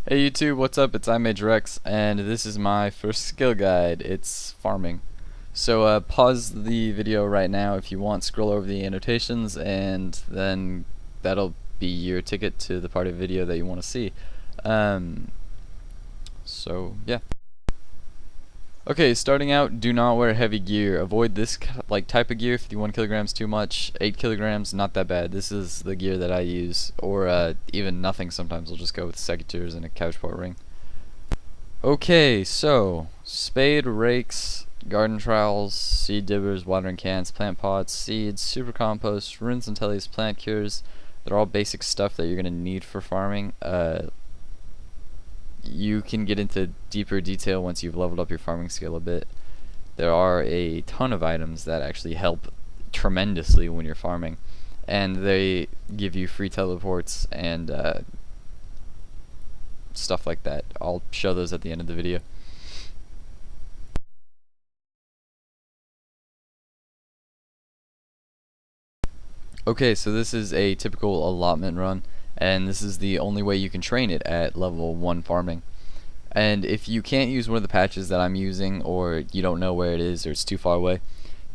Hey YouTube, what's up? It's iMageRex, and this is my first skill guide. It's farming. So pause the video right now if you want, scroll over the annotations, and then that'll be your ticket to the part of the video that you want to see. Um, so yeah. Okay, starting out, do not wear heavy gear. Avoid this type of gear. 51 kilograms too much. 8 kilograms not that bad. This is the gear that I use, or even nothing. Sometimes I'll just go with secateurs and a couchport ring. Okay, so spade, rakes, garden trowels, seed dibbers, watering cans, plant pots, seeds, super compost, runes and tellies, plant cures. They're all basic stuff that you're gonna need for farming. You can get into deeper detail once you've leveled up your farming skill a bit. There are a ton of items that actually help tremendously when you're farming, and they give you free teleports and stuff like that. I'll show those at the end of the video. Okay, so this is a typical allotment run, and this is the only way you can train it at level 1 farming. And if you can't use one of the patches that I'm using, or you don't know where it is, or it's too far away,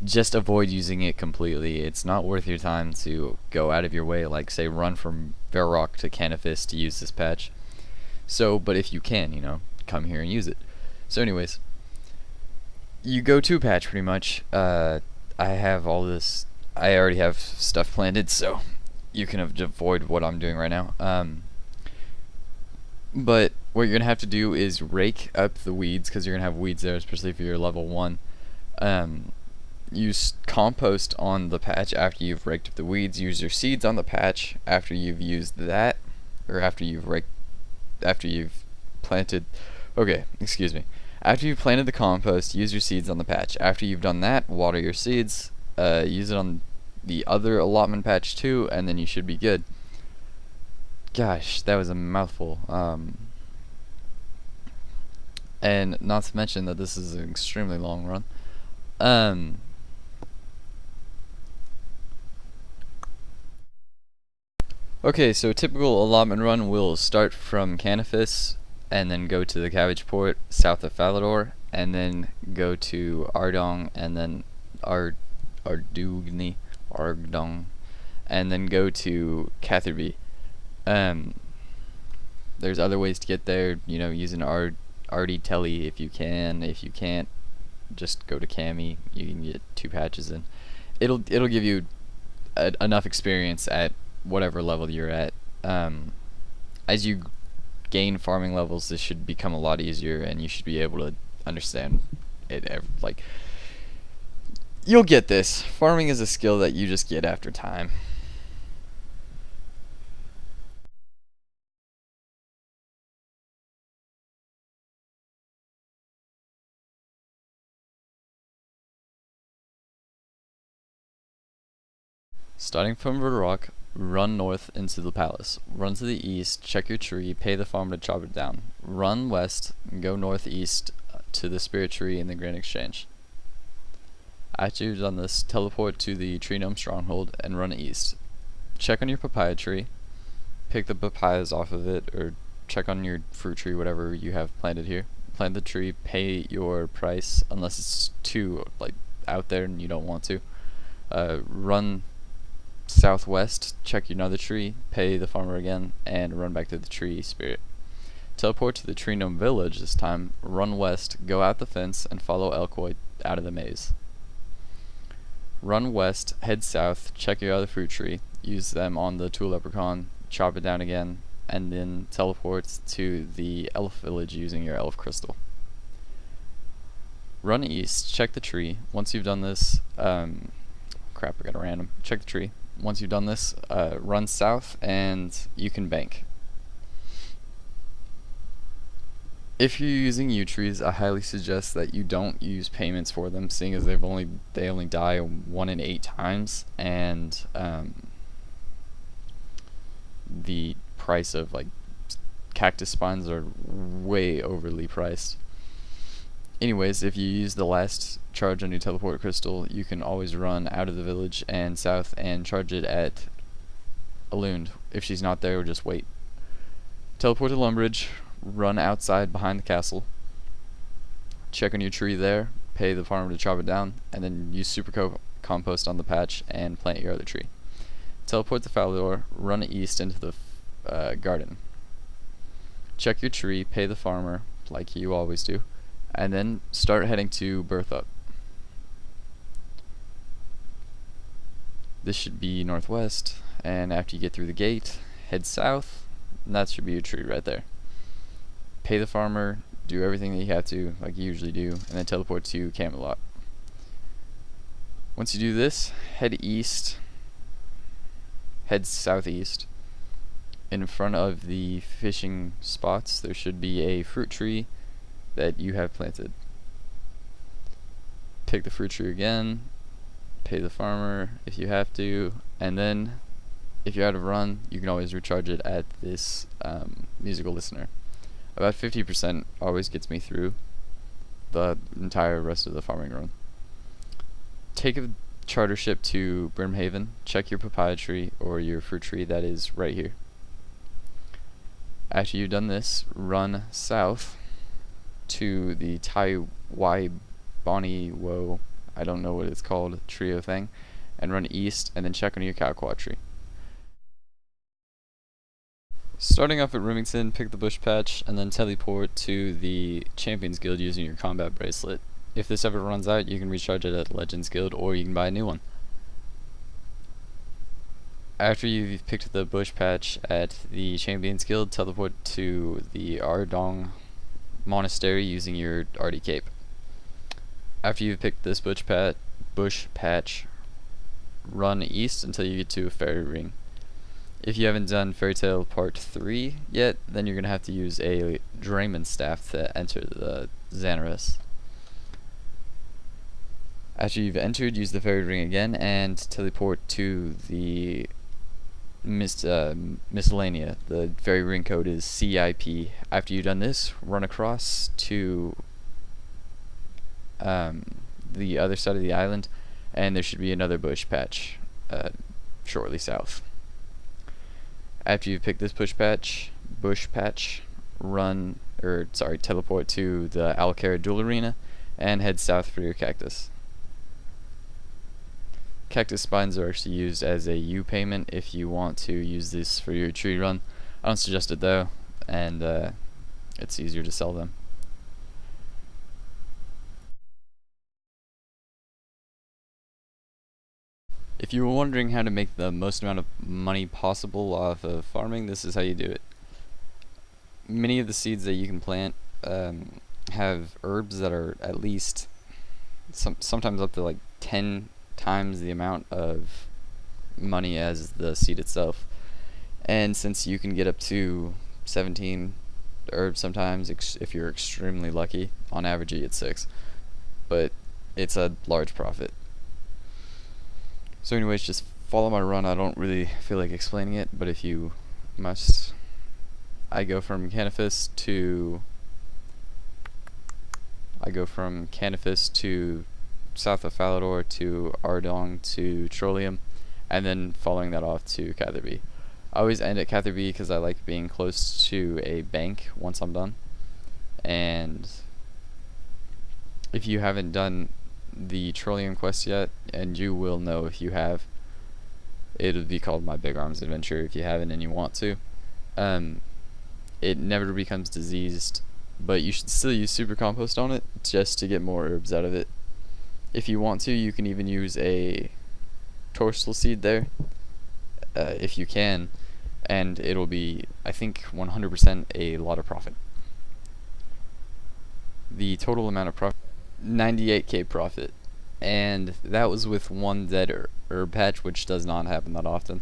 just avoid using it completely. It's not worth your time to go out of your way, like say run from Varrock to Canifis to use this patch. So, but if you can, come here and use it. So anyways, you go to a patch pretty much. I have all this, I already have stuff planted, so you can avoid what I'm doing right now. But what you're gonna have to do is rake up the weeds, because you're gonna have weeds there, especially if you're level 1. Use compost on the patch after you've raked up the weeds. Use your seeds on the patch after you've used that, or after you've planted. Okay, excuse me. After you've planted the compost, use your seeds on the patch. After you've done that, water your seeds. Use it on the other allotment patch too, and then you should be good. Gosh, that was a mouthful. And not to mention that this is an extremely long run. Okay, so a typical allotment run will start from Canifis, and then go to the Cabbage Port south of Falador, and then go to Ardong, and then Ardugni, and then go to Catherby. There's other ways to get there, using Ardy Telly if you can. If you can't, just go to Cami. You can get 2 patches in. It'll give you enough experience at whatever level you're at. As you gain farming levels, this should become a lot easier, and you should be able to understand it. You'll get this. Farming is a skill that you just get after time. Starting from Varrock, run north into the palace. Run to the east, check your tree, pay the farmer to chop it down. Run west, and go northeast to the spirit tree in the Grand Exchange. After you've done this, teleport to the Tree Gnome Stronghold and run east. Check on your papaya tree, pick the papayas off of it, or check on your fruit tree, whatever you have planted here. Plant the tree, pay your price, unless it's too out there and you don't want to. Run southwest, check another tree, pay the farmer again, and run back to the tree spirit. Teleport to the Tree Gnome village this time, run west, go out the fence, and follow Elkoid out of the maze. Run west, head south, check your other fruit tree, use them on the Tool Leprechaun, chop it down again, and then teleport to the elf village using your elf crystal. Run east, check the tree. Once you've done this, crap, I got a random. Check the tree. Once you've done this, run south, and you can bank. If you're using yew trees, I highly suggest that you don't use payments for them, seeing as they only die 1 in 8 times, and the price of cactus spines are way overly priced. Anyways, if you use the last charge on your teleport crystal, you can always run out of the village and south and charge it at Alund. If she's not there, just wait. Teleport to Lumbridge, run outside behind the castle, check on your tree there, pay the farmer to chop it down, and then use compost on the patch and plant your other tree. Teleport to Falador, run east into the garden. Check your tree, pay the farmer, like you always do, and then start heading to Berthup. This should be northwest, and after you get through the gate, head south, and that should be your tree right there. Pay the farmer, do everything that you have to, like you usually do, and then teleport to Camelot. Once you do this, head southeast. In front of the fishing spots, there should be a fruit tree that you have planted. Pick the fruit tree again, pay the farmer if you have to, and then if you're out of run, you can always recharge it at this musical listener. About 50% always gets me through the entire rest of the farming run. Take a charter ship to Brimhaven, check your papaya tree or your fruit tree that is right here. After you've done this, run south to the Tai Wai Bonnie Wo, I don't know what it's called, trio thing, and run east and then check on your Calquat tree. Starting off at Remington, pick the bush patch and then teleport to the Champions Guild using your combat bracelet. If this ever runs out, you can recharge it at Legends Guild or you can buy a new one. After you've picked the bush patch at the Champions Guild, teleport to the Ardong Monastery using your Artie Cape. After you've picked this bush patch, run east until you get to a fairy ring. If you haven't done Fairy Tale Part 3 yet, then you're going to have to use a Draymond Staff to enter the Xanaris. After you've entered, use the fairy ring again and teleport to the Miscellanea. The fairy ring code is CIP. After you've done this, run across to the other side of the island, and there should be another bush patch shortly south. After you've picked this bush patch, teleport to the Alcara Duel Arena and head south for your cactus. Cactus spines are actually used as a U payment if you want to use this for your tree run. I don't suggest it though, and it's easier to sell them. If you were wondering how to make the most amount of money possible off of farming, this is how you do it. Many of the seeds that you can plant have herbs that are at least sometimes up to like 10 times the amount of money as the seed itself. And since you can get up to 17 herbs sometimes, if you're extremely lucky, on average you get 6. But it's a large profit. So anyways, just follow my run. I don't really feel like explaining it, but if you must, I go from Canifis to south of Falador to Ardong to Trollium, and then following that off to Catherby. I always end at Catherby because I like being close to a bank once I'm done. And if you haven't done the Trollium quest yet, and you will know if you have, it would be called My Big Arms Adventure if you haven't and you want to. It never becomes diseased, but you should still use super compost on it just to get more herbs out of it. If you want to, you can even use a torsal seed there, if you can, and it'll be, I think, 100% a lot of profit. The total amount of profit, 98k profit, and that was with one dead herb patch, which does not happen that often.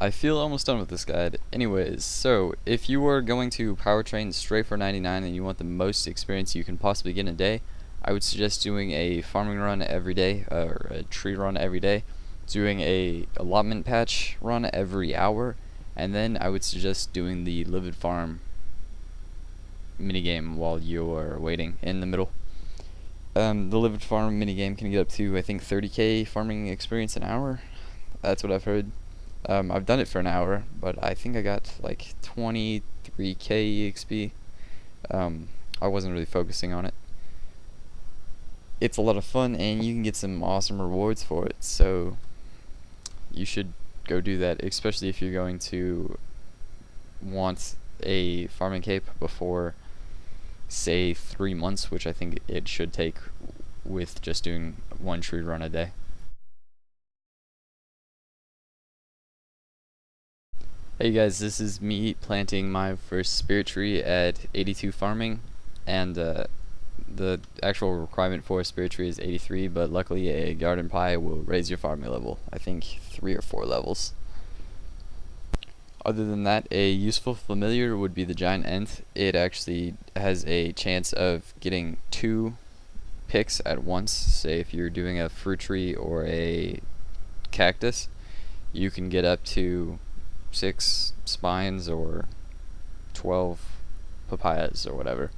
I feel almost done with this guide. Anyways, so if you are going to powertrain straight for 99 and you want the most experience you can possibly get in a day, I would suggest doing a farming run every day, or a tree run every day, doing a allotment patch run every hour, and then I would suggest doing the Livid Farm minigame while you're waiting in the middle. The Livid Farm minigame can get up to, I think, 30k farming experience an hour. That's what I've heard. I've done it for an hour, but I think I got like 23k EXP. I wasn't really focusing on it. It's a lot of fun, and you can get some awesome rewards for it, so you should go do that, especially if you're going to want a farming cape before, say, 3 months, which I think it should take with just doing one tree run a day. Hey guys, this is me planting my first spirit tree at 82 farming, and the actual requirement for a spirit tree is 83, but luckily a garden pie will raise your farming level, I think 3 or 4 levels. Other than that, a useful familiar would be the giant ant. It actually has a chance of getting 2 picks at once. Say if you're doing a fruit tree or a cactus, you can get up to 6 spines or 12 papayas or whatever.